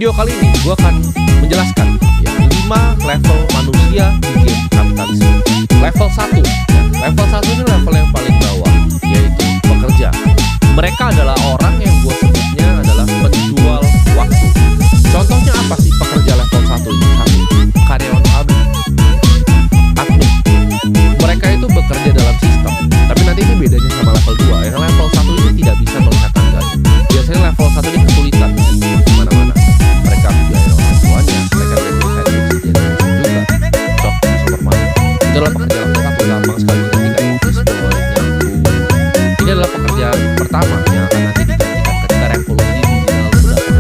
Video kali ini gue akan menjelaskan ya, 5 level manusia di game kapitalisme. Level 1, level 1 ini level yang paling bawah, yaitu pekerja. Mereka adalah orang yang gue sebutnya adalah penjual waktu. Contohnya apa sih pekerja level 1 ini? Karyawan pabrik, admin. Mereka itu bekerja dalam sistem, tapi nanti ini bedanya sama level 2. Yang level 1 ini tidak bisa melihat tangganya. Biasanya level 1 ini kesulitan di mana-mana. Mereka biaya orang tuanya, mereka biaya insentif juga, cok di supermarket. Itu adalah pekerjaan level 1, gampang sekali digantikan office boy, nyapu. Ini adalah pekerjaan pertama yang akan nanti digantikan ketika revolusi digital sudah datang.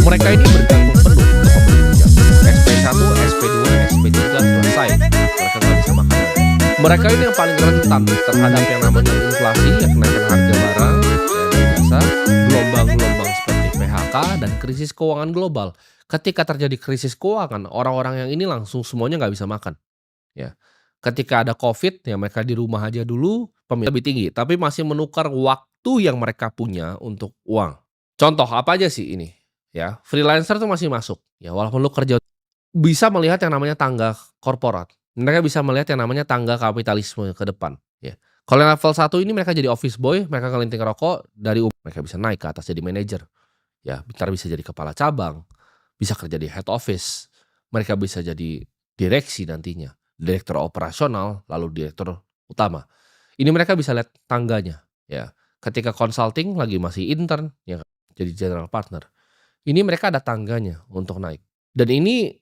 Mereka ini bergantung penuh untuk pembeli kerja. SP1, SP2, SP3 selesai, mereka nggak bisa makan lagi. Mereka ini yang paling rentan terhadap yang namanya inflasi, ya kenaikan harga barang, dan jasa, gelombang-gelombang seperti PHK dan krisis keuangan global. Ketika terjadi krisis keuangan, orang-orang yang ini langsung semuanya nggak bisa makan. Ya, ketika ada COVID, ya mereka di rumah aja dulu, pemilihan lebih tinggi, tapi masih menukar waktu yang mereka punya untuk uang. Contoh apa aja sih ini? Ya, freelancer tuh masih masuk. Ya, walaupun lu kerja bisa melihat yang namanya tangga korporat. Mereka bisa melihat yang namanya tangga kapitalisme ke depan. Ya. Kalau yang level 1 ini mereka jadi office boy, mereka ngelinting rokok, mereka bisa naik ke atas jadi manajer. Ya, bentar bisa jadi kepala cabang, bisa kerja di head office, mereka bisa jadi direksi nantinya, direktur operasional, lalu direktur utama. Ini mereka bisa lihat tangganya. Ya, ketika consulting lagi masih intern, ya jadi general partner. Ini mereka ada tangganya untuk naik. Dan ini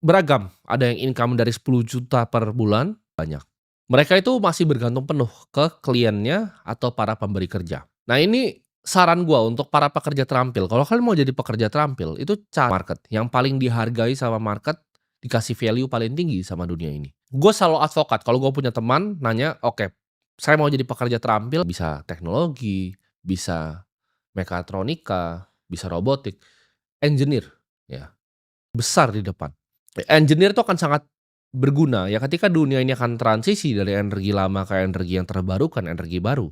beragam, ada yang income dari 10 juta per bulan, banyak. Mereka itu masih bergantung penuh ke kliennya atau para pemberi kerja. Nah ini saran gue untuk para pekerja terampil. Kalau kalian mau jadi pekerja terampil, itu cari market yang paling dihargai sama market, dikasih value paling tinggi sama dunia ini. Gue selalu advokat, kalau gue punya teman nanya, oke, saya mau jadi pekerja terampil, bisa teknologi, bisa mekatronika, bisa robotik, engineer, ya besar di depan. Engineer itu akan sangat berguna ya ketika dunia ini akan transisi dari energi lama ke energi yang terbarukan, energi baru.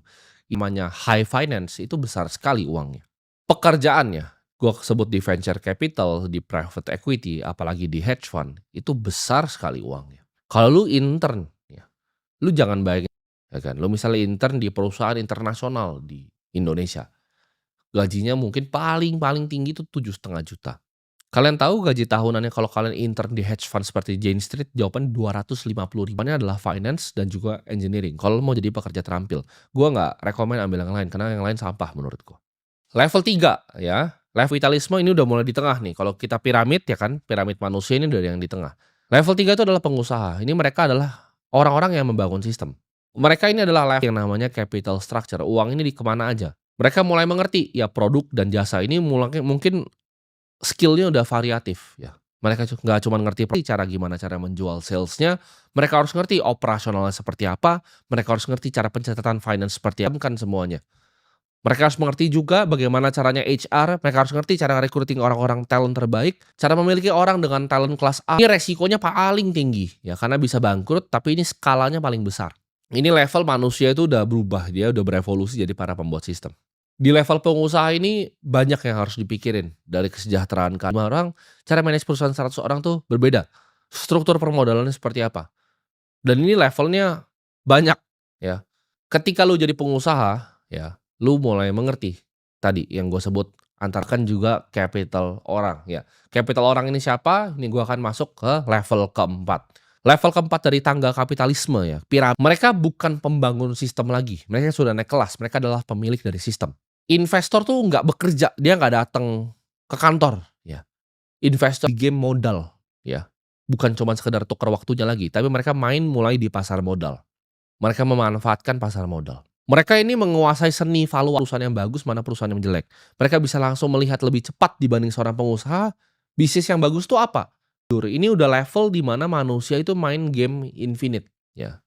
Namanya high finance itu besar sekali uangnya. Pekerjaannya, gue sebut di venture capital, di private equity, apalagi di hedge fund, itu besar sekali uangnya. Kalau lu intern, ya, lu jangan bayangin, ya kan? Lu misalnya intern di perusahaan internasional di Indonesia, gajinya mungkin paling tinggi itu 7,5 juta. Kalian tahu gaji tahunannya kalau kalian intern di hedge fund seperti Jane Street? Jawaban 250 ribuannya adalah finance dan juga engineering. Kalau mau jadi pekerja terampil, gue nggak rekomen ambil yang lain karena yang lain sampah menurutku. Level 3 ya, level kapitalisme ini udah mulai di tengah nih. Kalau kita piramid ya kan, piramid manusia ini dari yang di tengah. Level 3 itu adalah pengusaha. Ini mereka adalah orang-orang yang membangun sistem. Mereka ini adalah level yang namanya capital structure. Uang ini di kemana aja. Mereka mulai mengerti ya produk dan jasa ini mungkin skill-nya udah variatif ya. Mereka nggak cuma ngerti cara menjual salesnya, mereka harus ngerti operasionalnya seperti apa, mereka harus ngerti cara pencatatan finance seperti apa, kan semuanya. Mereka harus mengerti juga bagaimana caranya HR, mereka harus ngerti cara recruiting orang-orang talent terbaik, cara memiliki orang dengan talent kelas A. Ini resikonya paling tinggi ya, karena bisa bangkrut, tapi ini skalanya paling besar. Ini level manusia itu udah berubah, dia udah berevolusi jadi para pembuat sistem. Di level pengusaha ini banyak yang harus dipikirin. Dari kesejahteraan 5 orang, cara manage perusahaan 100 orang tuh berbeda. Struktur permodalannya seperti apa. Dan ini levelnya banyak ya. Ketika lu jadi pengusaha ya, lu mulai mengerti tadi yang gue sebut antarkan juga capital orang ya. Capital orang ini siapa? Ini gue akan masuk ke level keempat. Level keempat dari tangga kapitalisme ya. Piramid. Mereka bukan pembangun sistem lagi. Mereka sudah naik kelas. Mereka adalah pemilik dari sistem. Investor tuh nggak bekerja, dia nggak datang ke kantor ya. Investor di game modal ya. Bukan cuma sekedar tukar waktunya lagi, tapi mereka main mulai di pasar modal. Mereka memanfaatkan pasar modal. Mereka ini menguasai seni valuasi perusahaan yang bagus, mana perusahaan yang jelek. Mereka bisa langsung melihat lebih cepat dibanding seorang pengusaha, bisnis yang bagus tuh apa. Ini udah level di mana manusia itu main game infinite ya.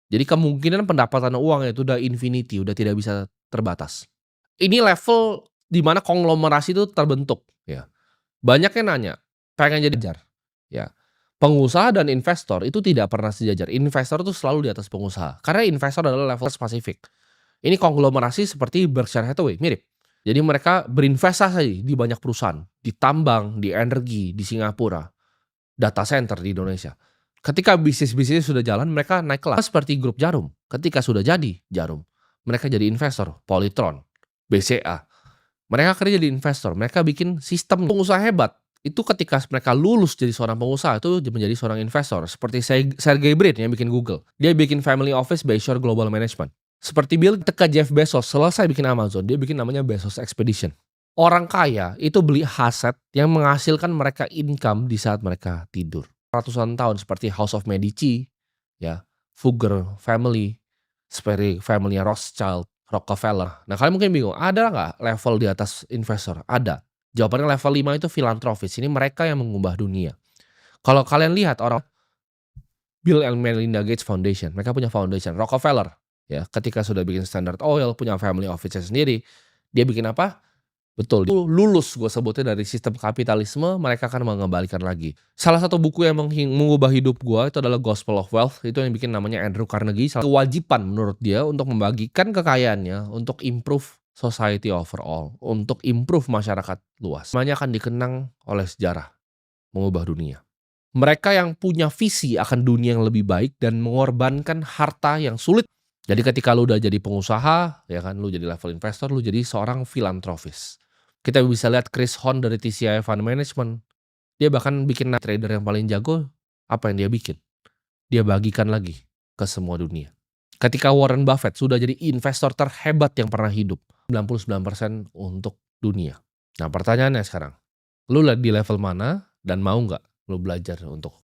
Jadi kemungkinan pendapatan uang itu udah infinity, udah tidak bisa terbatas. Ini level di mana konglomerasi itu terbentuk ya. Banyak yang nanya, pengen jadi sejajar ya. Pengusaha dan investor itu tidak pernah sejajar. Investor itu selalu di atas pengusaha. Karena investor adalah level spesifik. Ini konglomerasi seperti Berkshire Hathaway, mirip. Jadi mereka berinvestasi di banyak perusahaan, di tambang, di energi, di Singapura, data center di Indonesia. Ketika bisnis-bisnisnya sudah jalan, mereka naik kelas seperti grup Jarum. Ketika sudah jadi Jarum, mereka jadi investor, Polytron, BCA. Mereka kerja jadi investor, mereka bikin sistem pengusaha hebat. Itu ketika mereka lulus jadi seorang pengusaha, itu menjadi seorang investor. Seperti Sergey Brin yang bikin Google. Dia bikin family office Bayshore Global Management. Seperti ketika Jeff Bezos selesai bikin Amazon, dia bikin namanya Bezos Expedition. Orang kaya itu beli aset yang menghasilkan mereka income di saat mereka tidur. Ratusan tahun seperti House of Medici, ya, Fugger family, seperti family Rothschild, Rockefeller. Nah, kalian mungkin bingung, ada nggak level di atas investor? Ada. Jawabannya level 5 itu filantropis. Ini mereka yang mengubah dunia. Kalau kalian lihat orang Bill and Melinda Gates Foundation, mereka punya foundation. Rockefeller, ya, ketika sudah bikin Standard Oil, punya family office sendiri, dia bikin apa? Betul, lulus gue sebutnya dari sistem kapitalisme, mereka akan mengembalikan lagi. Salah satu buku yang mengubah hidup gue itu adalah Gospel of Wealth, itu yang bikin namanya Andrew Carnegie. Kewajiban menurut dia untuk membagikan kekayaannya untuk improve society overall, untuk improve masyarakat luas. Semuanya akan dikenang oleh sejarah, mengubah dunia. Mereka yang punya visi akan dunia yang lebih baik dan mengorbankan harta yang sulit. Jadi ketika lu udah jadi pengusaha, ya kan, lu jadi level investor, lu jadi seorang filantropis. Kita bisa lihat Chris Hohn dari TCI Fund Management. Dia bahkan bikin trader yang paling jago, apa yang dia bikin? Dia bagikan lagi ke semua dunia. Ketika Warren Buffett sudah jadi investor terhebat yang pernah hidup, 99% untuk dunia. Nah, pertanyaannya sekarang, lu di level mana dan mau nggak lu belajar untuk